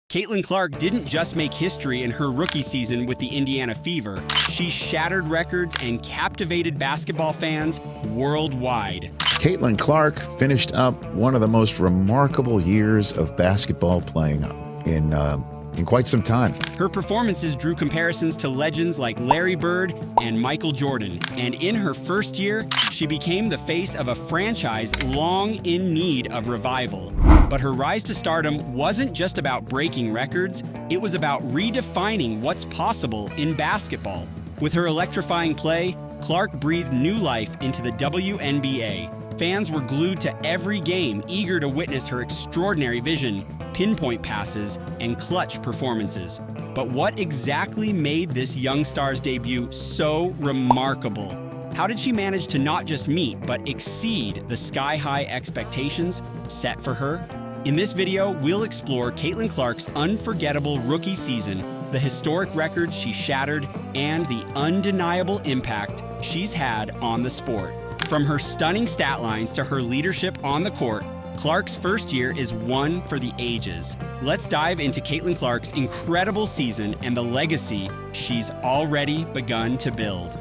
Caitlin Clark didn't just make history in her rookie season with the Indiana Fever. She shattered records and captivated basketball fans worldwide. Caitlin Clark finished up one of the most remarkable years of basketball playing in quite some time. Her performances drew comparisons to legends like Larry Bird and Michael Jordan, and in her first year, she became the face of a franchise long in need of revival. But her rise to stardom wasn't just about breaking records, it was about redefining what's possible in basketball. With her electrifying play, Clark breathed new life into the WNBA. Fans were glued to every game, eager to witness her extraordinary vision, pinpoint passes, and clutch performances. But what exactly made this young star's debut so remarkable? How did she manage to not just meet, but exceed the sky-high expectations set for her? In this video, we'll explore Caitlin Clark's unforgettable rookie season, the historic records she shattered, and the undeniable impact she's had on the sport. From her stunning stat lines to her leadership on the court, Clark's first year is one for the ages. Let's dive into Caitlin Clark's incredible season and the legacy she's already begun to build.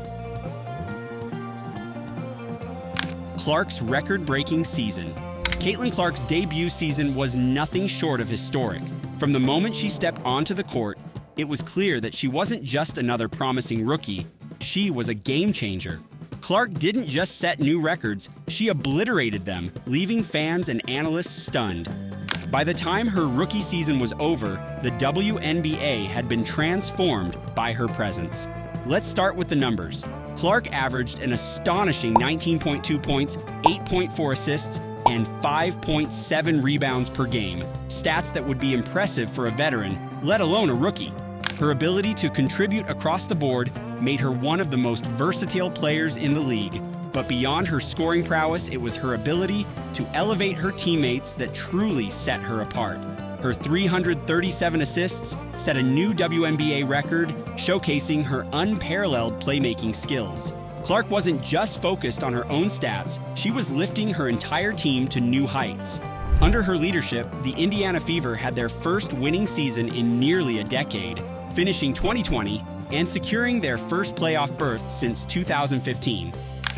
Clark's record-breaking season. Caitlin Clark's debut season was nothing short of historic. From the moment she stepped onto the court, it was clear that she wasn't just another promising rookie, she was a game changer. Clark didn't just set new records, she obliterated them, leaving fans and analysts stunned. By the time her rookie season was over, the WNBA had been transformed by her presence. Let's start with the numbers. Clark averaged an astonishing 19.2 points, 8.4 assists, and 5.7 rebounds per game, stats that would be impressive for a veteran, let alone a rookie. Her ability to contribute across the board made her one of the most versatile players in the league. But beyond her scoring prowess, it was her ability to elevate her teammates that truly set her apart. Her 337 assists set a new WNBA record, showcasing her unparalleled playmaking skills. Clark wasn't just focused on her own stats, she was lifting her entire team to new heights. Under her leadership, the Indiana Fever had their first winning season in nearly a decade, finishing 2020 and securing their first playoff berth since 2015.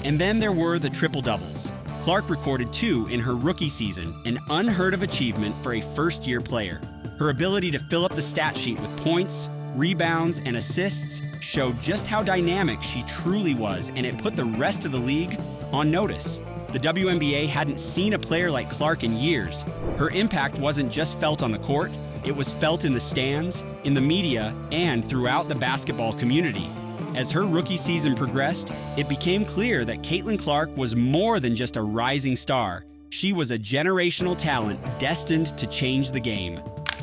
And then there were the triple-doubles. Clark recorded 2 in her rookie season, an unheard-of achievement for a first-year player. Her ability to fill up the stat sheet with points, rebounds, and assists showed just how dynamic she truly was, and it put the rest of the league on notice. The WNBA hadn't seen a player like Clark in years. Her impact wasn't just felt on the court, it was felt in the stands, in the media, and throughout the basketball community. As her rookie season progressed, it became clear that Caitlin Clark was more than just a rising star. She was a generational talent destined to change the game.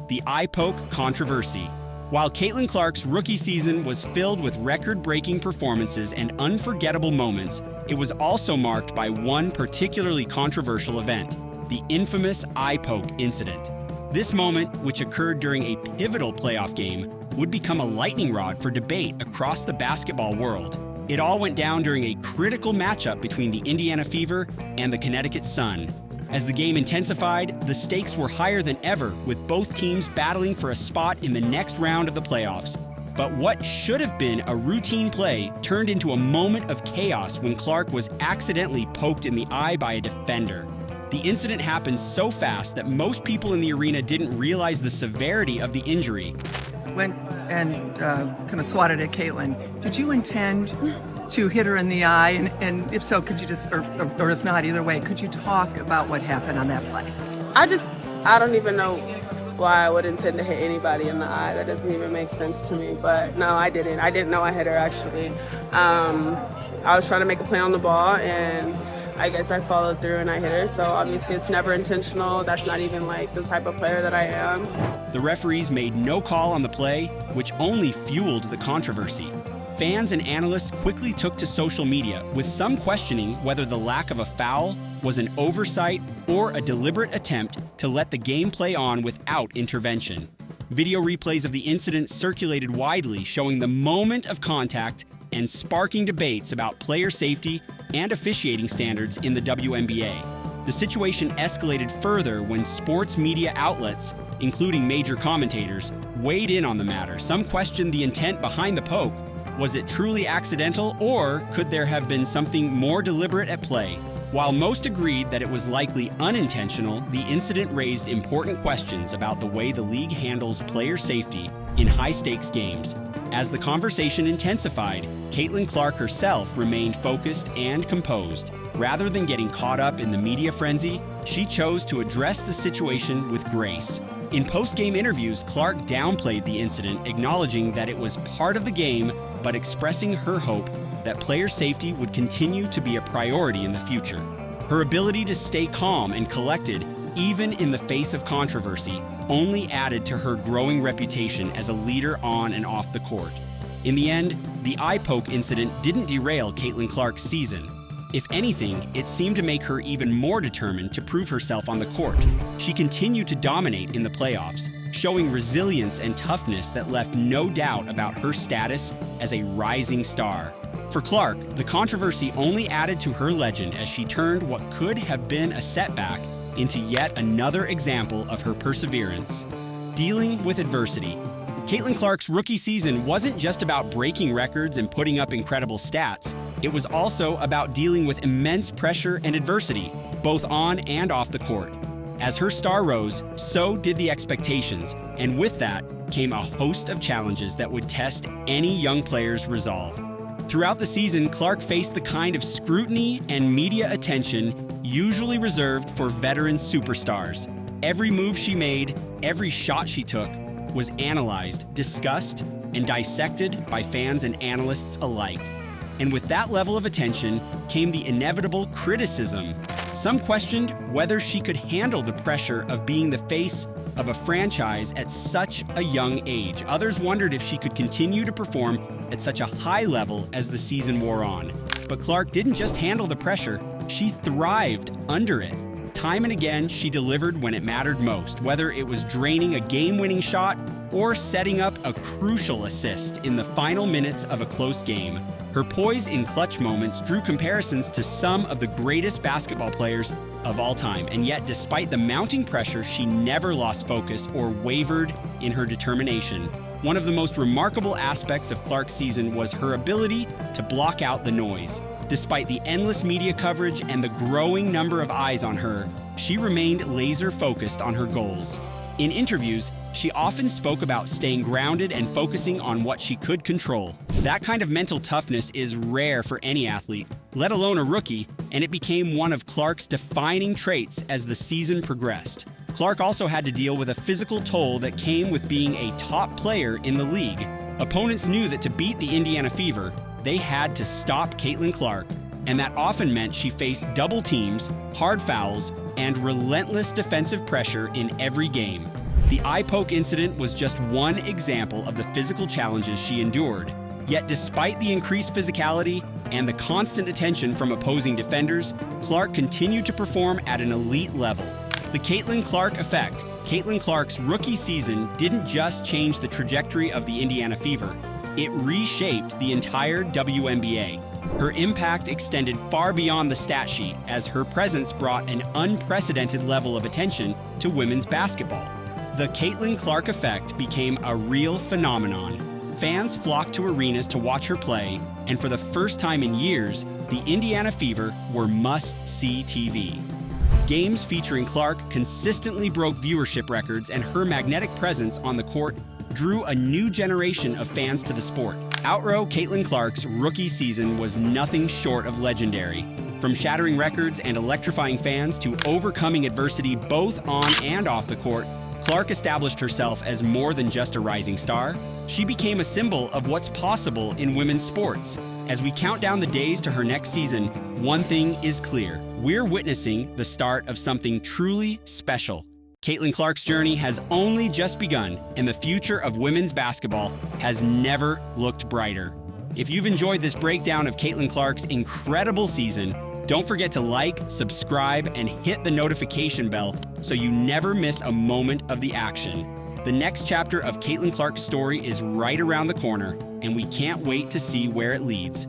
The eye poke controversy. While Caitlin Clark's rookie season was filled with record-breaking performances and unforgettable moments, it was also marked by one particularly controversial event, the infamous eye poke incident. This moment, which occurred during a pivotal playoff game, would become a lightning rod for debate across the basketball world. It all went down during a critical matchup between the Indiana Fever and the Connecticut Sun. As the game intensified, the stakes were higher than ever, with both teams battling for a spot in the next round of the playoffs. But what should have been a routine play turned into a moment of chaos when Clark was accidentally poked in the eye by a defender. The incident happened so fast that most people in the arena didn't realize the severity of the injury. Went and kind of swatted at Caitlin. Did you intend to hit her in the eye? And if so, could you just, or if not, either way, could you talk about what happened on that play? I don't even know why I would intend to hit anybody in the eye. That doesn't even make sense to me. But no, I didn't. I didn't know I hit her, actually. I was trying to make a play on the ball, and I guess I followed through and I hit her. So obviously it's never intentional. That's not even like the type of player that I am. The referees made no call on the play, which only fueled the controversy. Fans and analysts quickly took to social media, with some questioning whether the lack of a foul was an oversight or a deliberate attempt to let the game play on without intervention. Video replays of the incident circulated widely, showing the moment of contact and sparking debates about player safety and officiating standards in the WNBA. The situation escalated further when sports media outlets including major commentators, weighed in on the matter. Some questioned the intent behind the poke. Was it truly accidental, or could there have been something more deliberate at play? While most agreed that it was likely unintentional, the incident raised important questions about the way the league handles player safety in high-stakes games. As the conversation intensified, Caitlin Clark herself remained focused and composed. Rather than getting caught up in the media frenzy, she chose to address the situation with grace. In post-game interviews, Clark downplayed the incident, acknowledging that it was part of the game, but expressing her hope that player safety would continue to be a priority in the future. Her ability to stay calm and collected, even in the face of controversy, only added to her growing reputation as a leader on and off the court. In the end, the eye poke incident didn't derail Caitlin Clark's season. If anything, it seemed to make her even more determined to prove herself on the court. She continued to dominate in the playoffs, showing resilience and toughness that left no doubt about her status as a rising star. For Clark, the controversy only added to her legend as she turned what could have been a setback into yet another example of her perseverance. Dealing with adversity. Caitlin Clark's rookie season wasn't just about breaking records and putting up incredible stats. It was also about dealing with immense pressure and adversity, both on and off the court. As her star rose, so did the expectations, and with that came a host of challenges that would test any young player's resolve. Throughout the season, Clark faced the kind of scrutiny and media attention usually reserved for veteran superstars. Every move she made, every shot she took, was analyzed, discussed, and dissected by fans and analysts alike. And with that level of attention came the inevitable criticism. Some questioned whether she could handle the pressure of being the face of a franchise at such a young age. Others wondered if she could continue to perform at such a high level as the season wore on. But Clark didn't just handle the pressure, she thrived under it. Time and again, she delivered when it mattered most, whether it was draining a game-winning shot or setting up a crucial assist in the final minutes of a close game. Her poise in clutch moments drew comparisons to some of the greatest basketball players of all time, and yet despite the mounting pressure, she never lost focus or wavered in her determination. One of the most remarkable aspects of Clark's season was her ability to block out the noise. Despite the endless media coverage and the growing number of eyes on her, she remained laser-focused on her goals. In interviews, she often spoke about staying grounded and focusing on what she could control. That kind of mental toughness is rare for any athlete, let alone a rookie, and it became one of Clark's defining traits as the season progressed. Clark also had to deal with a physical toll that came with being a top player in the league. Opponents knew that to beat the Indiana Fever, they had to stop Caitlin Clark, and that often meant she faced double teams, hard fouls, and relentless defensive pressure in every game. The eye poke incident was just one example of the physical challenges she endured. Yet despite the increased physicality and the constant attention from opposing defenders, Clark continued to perform at an elite level. The Caitlin Clark effect. Caitlin Clark's rookie season didn't just change the trajectory of the Indiana Fever. It reshaped the entire WNBA. Her impact extended far beyond the stat sheet as her presence brought an unprecedented level of attention to women's basketball. The Caitlin Clark effect became a real phenomenon. Fans flocked to arenas to watch her play, and for the first time in years, the Indiana Fever were must-see TV. Games featuring Clark consistently broke viewership records, and her magnetic presence on the court drew a new generation of fans to the sport. Outrow Caitlin Clark's rookie season was nothing short of legendary. From shattering records and electrifying fans to overcoming adversity both on and off the court, Clark established herself as more than just a rising star. She became a symbol of what's possible in women's sports. As we count down the days to her next season, one thing is clear. We're witnessing the start of something truly special. Caitlin Clark's journey has only just begun, and the future of women's basketball has never looked brighter. If you've enjoyed this breakdown of Caitlin Clark's incredible season, don't forget to like, subscribe, and hit the notification bell so you never miss a moment of the action. The next chapter of Caitlin Clark's story is right around the corner, and we can't wait to see where it leads.